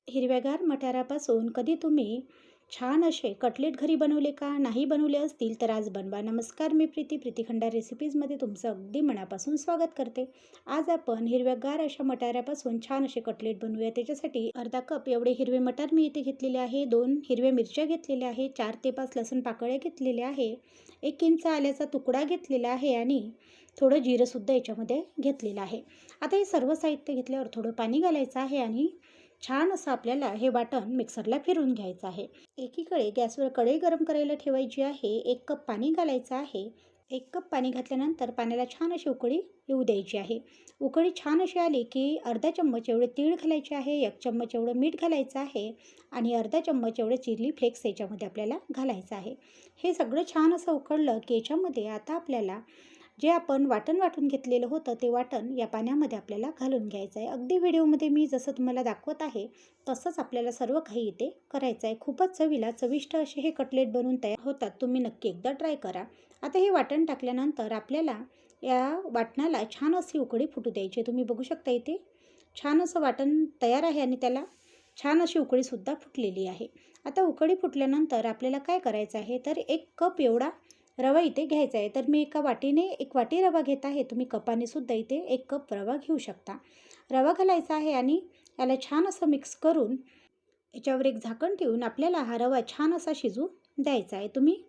हिरव्यागार मटारापासून कधी तुम्ही छान असे कटलेट घरी बनवले का? नाही बनवले असतील तर आज बनवा. नमस्कार, मी प्रीती खंडार रेसिपीजमध्ये तुमचं अगदी मनापासून स्वागत करते. आज आपण हिरव्यागार अशा मटारापासून छान असे कटलेट बनवूया. त्याच्यासाठी अर्धा कप एवढे हिरवे मटार मी इथे घेतलेले आहे, 2 हिरव्या मिरच्या घेतलेल्या आहे, 4 ते 5 लसूण पाकळ्या घेतलेल्या आहे, 1 इंच आल्याचा तुकडा घेतलेला आहे आणि थोडं जिरंसुद्धा याच्यामध्ये घेतलेलं आहे. आता हे सर्व साहित्य घेतल्यावर थोडं पाणी घालायचं आहे आणि छान असं आपल्याला हे वाटण मिक्सरला फिरवून घ्यायचं आहे. एकीकडे गॅसवर कढई गरम करायला ठेवायची आहे. 1 कप पाणी घालायचं आहे. 1 कप पाणी घातल्यानंतर पाण्याला छान अशी उकळी येऊ द्यायची आहे. उकळी छान अशी आली की अर्धा चम्मच एवढे तीळ घालायचे आहे, 1 चम्मच एवढं मीठ घालायचं आहे आणि अर्धा चम्मच एवढे चिली फ्लेक्स याच्यामध्ये आपल्याला घालायचं आहे. हे सगळं छान असं उकळलं की याच्यामध्ये आता आपल्याला जे आपण वाटण वाटून घेतलेलं होतं ते वाटण या पाण्यामध्ये आपल्याला घालून घ्यायचं आहे. अगदी व्हिडिओमध्ये मी जसं तुम्हाला दाखवत आहे तसंच आपल्याला सर्व काही इथे करायचं आहे. खूपच चवीला चविष्ट असे हे कटलेट बनवून तयार होतात. तुम्ही नक्की एकदा ट्राय करा. आता हे वाटण टाकल्यानंतर आपल्याला या वाटणाला छान अशी उकळी फुटू द्यायची. तुम्ही बघू शकता इथे छान असं वाटण तयार आहे आणि त्याला छान अशी उकळीसुद्धा फुटलेली आहे. आता उकळी फुटल्यानंतर आपल्याला काय करायचं आहे तर 1 कप एवढा रवा इथे घ्यायचा आहे. तर मी एका वाटीने 1 वाटी रवा घेत आहे. तुम्ही कपाने सुद्धा इथे 1 कप रवा घेऊ शकता. रवा घालायचा आहे आणि याला छान असं मिक्स करून याच्यावर एक झाकण ठेवून आपल्याला हा रवा छान असा शिजू द्यायचा आहे. तुम्ही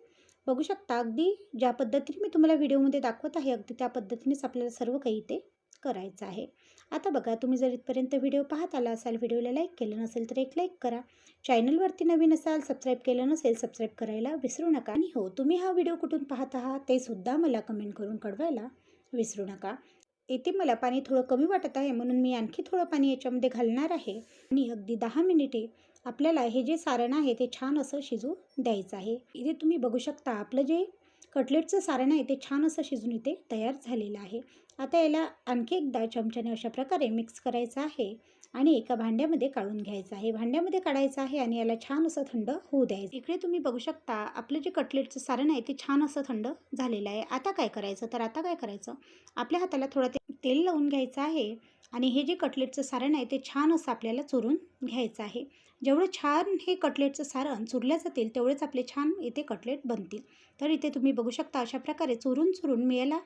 बघू शकता अगदी ज्या पद्धतीने मी तुम्हाला व्हिडिओमध्ये दाखवत आहे अगदी त्या पद्धतीनेच आपल्याला सर्व काही इथे करायचं आहे. आता बघा, तुम्ही जर इथपर्यंत व्हिडिओ पाहत आला असाल, व्हिडिओला लाईक केलं नसेल तर एक लाईक करा. चॅनलवरती नवीन असाल, सबस्क्राईब केलं नसेल, सबस्क्राईब करायला विसरू नका. आणि हो, तुम्ही हा व्हिडिओ कुठून पाहत आहात ते सुद्धा मला कमेंट करून कळवायला विसरू नका. येथे मला पाणी थोडं कमी वाटत आहे म्हणून मी आणखी थोडं पाणी याच्यामध्ये घालणार आहे आणि अगदी 10 मिनिटे आपल्याला हे जे सारण आहे ते छान असं शिजू द्यायचं आहे. इथे तुम्ही बघू शकता आपलं जे कटलेटचं सारण आहे ते छान असं शिजून इथे तयार झालेलं आहे. आता याला आणखी एकदा चमच्याने अशा प्रकारे मिक्स करायचं आहे आणि एका भांड्यामध्ये काढून घ्यायचं आहे. भांड्यामध्ये काढायचं आहे आणि याला छान असं थंड होऊ द्यायचं. इकडे तुम्ही बघू शकता आपलं जे कटलेटचं सारण आहे ते छान असं थंड झालेलं आहे. आता काय करायचं तर आता काय करायचं, आपल्या हाताला थोडं तेल लावून घ्यायचं आहे आणि हे जे कटलेटचं सारण आहे ते छान असं आपल्याला चुरून घ्यायचं आहे. जेवढं छान हे कटलेटचं सारण चुरल्या जातील तेवढेच आपले छान इथे कटलेट बनतील. तर इथे तुम्ही बघू शकता अशा प्रकारे चुरून मी याला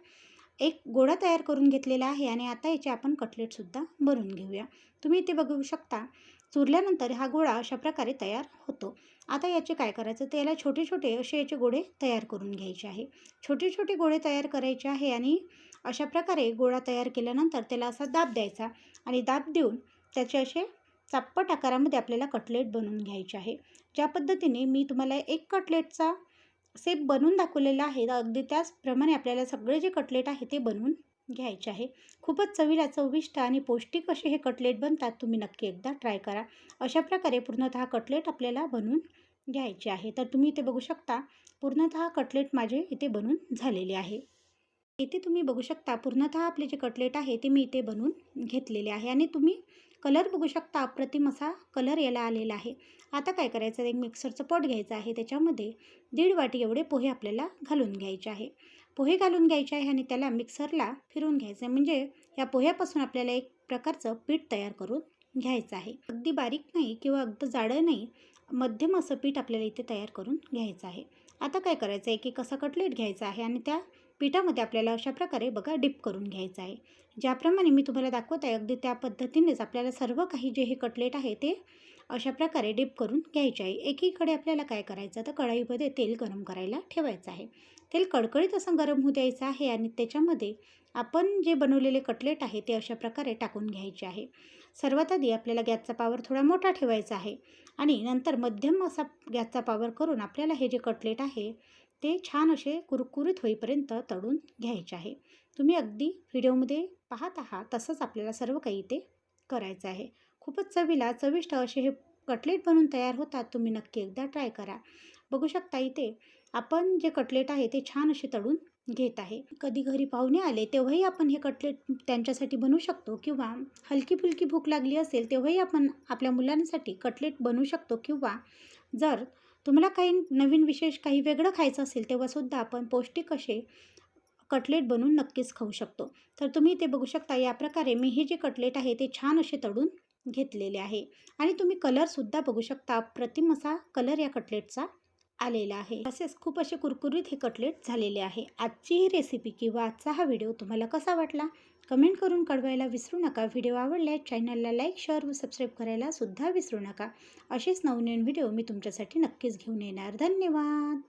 एक गोळा तयार करून घेतलेला आहे आणि आता याचे आपण कटलेटसुद्धा बनवून घेऊया. तुम्ही इथे बघू शकता चुरल्यानंतर हा गोळा अशा प्रकारे तयार होतो. आता याचे काय करायचं तर याला छोटे छोटे असे याचे गोळे तयार करून घ्यायचे आहे. छोटे छोटे गोळे तयार करायचे आहे आणि अशा प्रकारे गोळा तयार केल्यानंतर त्याला असा दाब द्यायचा आणि दाब देऊन त्याचे असे चाप्पट आकारामध्ये आपल्याला कटलेट बनवून घ्यायचे आहे. ज्या पद्धतीने मी तुम्हाला एक कटलेटचा सेप बनवून दाखवलेला आहे तर अगदी त्याचप्रमाणे आपल्याला सगळे जे कटलेट आहे ते बनवून घ्यायचे आहे. खूपच चवीला चविष्ट आणि पौष्टिक असे हे कटलेट बनतात. तुम्ही नक्की एकदा ट्राय करा. अशा प्रकारे पूर्णतः कटलेट आपल्याला बनवून घ्यायचे आहे. तर तुम्ही इथे बघू शकता पूर्णतः कटलेट माझे इथे बनवून झालेले आहे. इथे तुम्ही बघू शकता पूर्णतः आपले जे कटलेट आहे ते मी इथे बनवून घेतलेले आहे आणि तुम्ही कलर बघू शकता अप्रतिम असा कलर याला आलेला आहे. आता काय करायचं, एक मिक्सरचं पॉट घ्यायचं आहे. त्याच्यामध्ये 1.5 वाटी एवढे पोहे आपल्याला घालून घ्यायचे आहे. पोहे घालून घ्यायचे आहे आणि त्याला मिक्सरला फिरवून घ्यायचं आहे. म्हणजे या पोह्यापासून आपल्याला एक प्रकारचं पीठ तयार करून घ्यायचं आहे. अगदी बारीक नाही किंवा अगदी जाडं नाही, मध्यम असं पीठ आपल्याला इथे तयार करून घ्यायचं आहे. आता काय करायचं, एक एक असा कटलेट घ्यायचा आहे आणि त्या पिठामध्ये आपल्याला अशा प्रकारे बघा डिप करून घ्यायचं आहे. ज्याप्रमाणे मी तुम्हाला दाखवत आहे अगदी त्या पद्धतीनेच आपल्याला सर्व काही जे हे कटलेट आहे ते अशा प्रकारे डिप करून घ्यायचे आहे. एकीकडे आपल्याला काय करायचं तर कढईमध्ये तेल गरम करायला ठेवायचं आहे. तेल कडकडीत असं गरम होऊ द्यायचं आहे आणि त्याच्यामध्ये आपण जे बनवलेले कटलेट आहे ते अशा प्रकारे टाकून घ्यायचे आहे. सर्वात आधी आपल्याला गॅसचा पॉवर थोडा मोठा ठेवायचा आहे आणि नंतर मध्यम असा गॅसचा पॉवर करून आपल्याला हे जे कटलेट आहे ते छान असे कुरकुरीत होईपर्यंत तळून घ्यायचे आहे. तुम्ही अगदी व्हिडिओमध्ये पाहत आहात तसंच आपल्याला सर्व काही ते करायचं आहे. खूपच चवीला चविष्ट असे हे कटलेट बनवून तयार होतात. तुम्ही नक्की एकदा ट्राय करा. बघू शकता इथे आपण जे कटलेट आहे ते छान असे तळून घेत आहे. कधी घरी पाहुणे आले तेव्हाही आपण हे कटलेट त्यांच्यासाठी बनवू शकतो किंवा हलकी फुलकी भूक लागली असेल तेव्हाही आपण आपल्या मुलांसाठी कटलेट बनवू शकतो किंवा जर तुम्हाला काही नवीन विशेष काही वेगळं खायचं असेल तेव्हासुद्धा आपण पौष्टिक असे कटलेट बनवून नक्कीच खाऊ शकतो. तर तुम्ही ते बघू शकता या प्रकारे मी हे जे कटलेट आहे ते छान असे तळून घेतलेले आहे आणि तुम्ही कलरसुद्धा बघू शकता, अप्रतिम असा कलर या कटलेटचा आलेला आहे. तसेच खूप असे कुरकुरीत हे कटलेट झालेले आहे. आजची ही रेसिपी किंवा आजचा हा व्हिडिओ तुम्हाला कसा वाटला कमेंट करून कळवायला विसरू नका. व्हिडिओ आवडल्यास चॅनलला लाईक, शेअर व सबस्क्राईब करायला सुद्धा विसरू नका. असेच नवनवीन व्हिडिओ मी तुमच्यासाठी नक्कीच घेऊन येणार. धन्यवाद.